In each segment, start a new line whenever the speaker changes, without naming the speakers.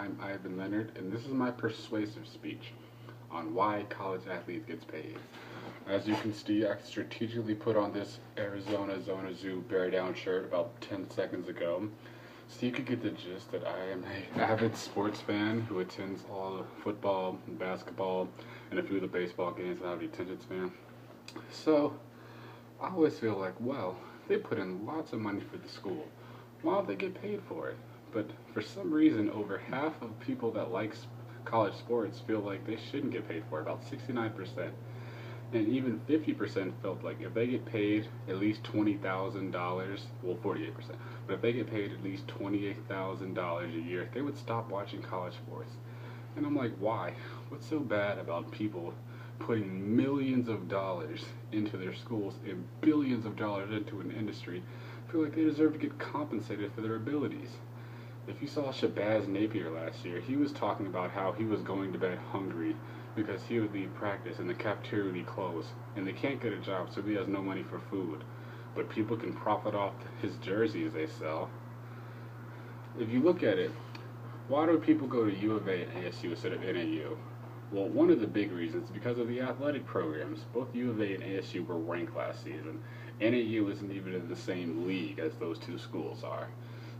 I'm Ivan Leonard, and this is my persuasive speech on why college athletes gets paid. As you can see, I strategically put on this Arizona Zona Zoo bear down shirt about 10 seconds ago, so you could get the gist that I am an avid sports fan who attends all the football and basketball and a few of the baseball games, and I'm an attention fan. So, I always feel like, well, they put in lots of money for the school. Why don't they get paid for it? But for some reason, over half of people that like college sports feel like they shouldn't get paid for it, about 69%. And even 50% felt like if they get paid at least $20,000, well, 48%, but if they get paid at least $28,000 a year, they would stop watching college sports. And I'm like, why? What's so bad about people putting millions of dollars into their schools and billions of dollars into an industry? I feel like they deserve to get compensated for their abilities. If you saw Shabazz Napier last year, he was talking about how he was going to bed hungry because he would leave practice and the cafeteria would be closed, and they can't get a job, so he has no money for food. But people can profit off his jerseys they sell. If you look at it, why do people go to U of A and ASU instead of NAU? Well, one of the big reasons is because of the athletic programs. Both U of A and ASU were ranked last season. NAU isn't even in the same league as those two schools are.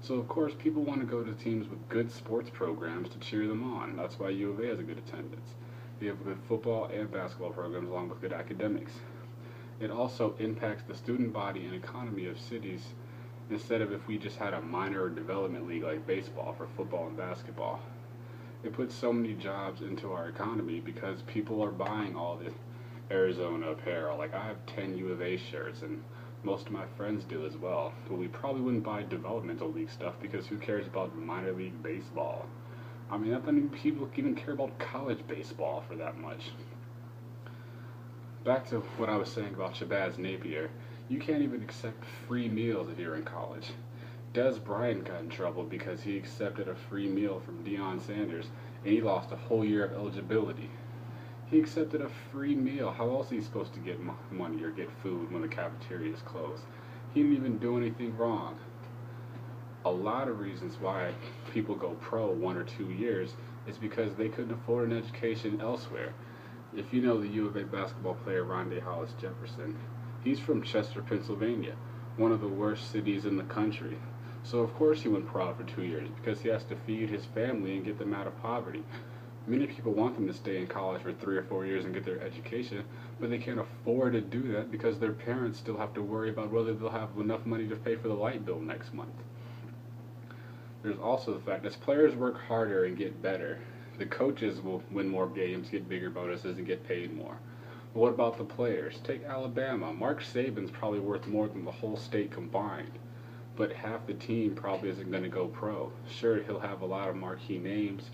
So of course people want to go to teams with good sports programs to cheer them on. That's why U of A has a good attendance. They have good football and basketball programs along with good academics. It also impacts the student body and economy of cities instead of if we just had a minor development league like baseball for football and basketball. It puts so many jobs into our economy because people are buying all this Arizona apparel. Like I have 10 U of A shirts and most of my friends do as well. But we probably wouldn't buy developmental league stuff because who cares about minor league baseball? I mean, not many people even care about college baseball for that much. Back to what I was saying about Shabazz Napier. You can't even accept free meals if you're in college. Des Bryant got in trouble because he accepted a free meal from Deion Sanders and he lost a whole year of eligibility. He accepted a free meal. How else is he supposed to get money or get food when the cafeteria is closed? He didn't even do anything wrong. A lot of reasons why people go pro 1 or 2 years is because they couldn't afford an education elsewhere. If you know the U of A basketball player Rondé Hollis Jefferson, he's from Chester, Pennsylvania, one of the worst cities in the country. So of course he went pro for 2 years because he has to feed his family and get them out of poverty. Many people want them to stay in college for 3 or 4 years and get their education, but they can't afford to do that because their parents still have to worry about whether they'll have enough money to pay for the light bill next month. There's also the fact that as players work harder and get better, the coaches will win more games, get bigger bonuses, and get paid more. But what about the players? Take Alabama. Mark Saban's probably worth more than the whole state combined, but half the team probably isn't going to go pro. Sure, he'll have a lot of marquee names,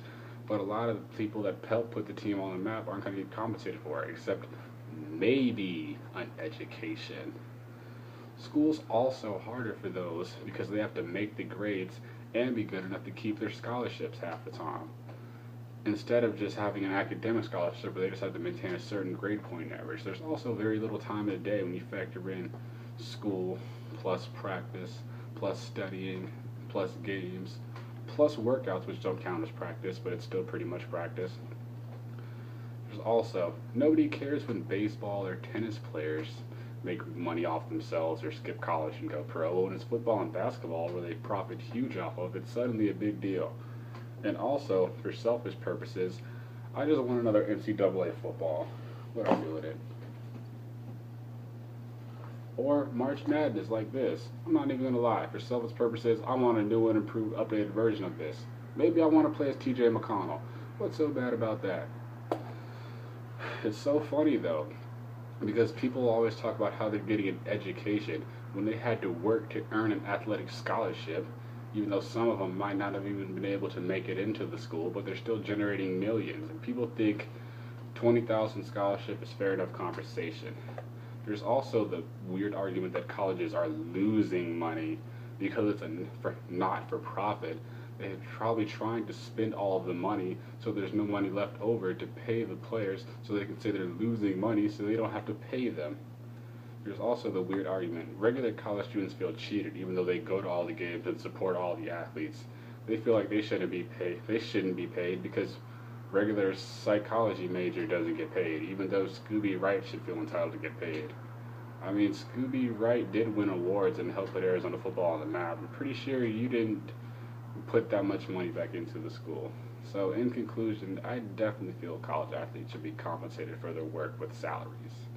but a lot of the people that help put the team on the map aren't going to get compensated for it, except maybe an education. School's also harder for those because they have to make the grades and be good enough to keep their scholarships half the time. Instead of just having an academic scholarship where they just have to maintain a certain grade point average, there's also very little time in the day when you factor in school, plus practice, plus studying, plus games, plus workouts, which don't count as practice, but it's still pretty much practice. There's also, nobody cares when baseball or tennis players make money off themselves or skip college and go pro. When it's football and basketball where they profit huge off of, it's suddenly a big deal. And also, for selfish purposes, I just want another NCAA football. What are you doing it? Or March Madness like this. I'm not even gonna lie. For selfish purposes, I want a new and improved, updated version of this. Maybe I want to play as TJ McConnell. What's so bad about that? It's so funny though, because people always talk about how they're getting an education when they had to work to earn an athletic scholarship, even though some of them might not have even been able to make it into the school, but they're still generating millions. And people think 20,000 scholarship is fair enough compensation. There's also the weird argument that colleges are losing money because it's a not-for-profit. They're probably trying to spend all of the money so there's no money left over to pay the players so they can say they're losing money so they don't have to pay them. There's also the weird argument. Regular college students feel cheated even though they go to all the games and support all the athletes. they feel like they shouldn't be paid. They shouldn't be paid because regular psychology major doesn't get paid, even though Scooby Wright should feel entitled to get paid. I mean, Scooby Wright did win awards and help put Arizona football on the map. I'm pretty sure you didn't put that much money back into the school. So, in conclusion, I definitely feel college athletes should be compensated for their work with salaries.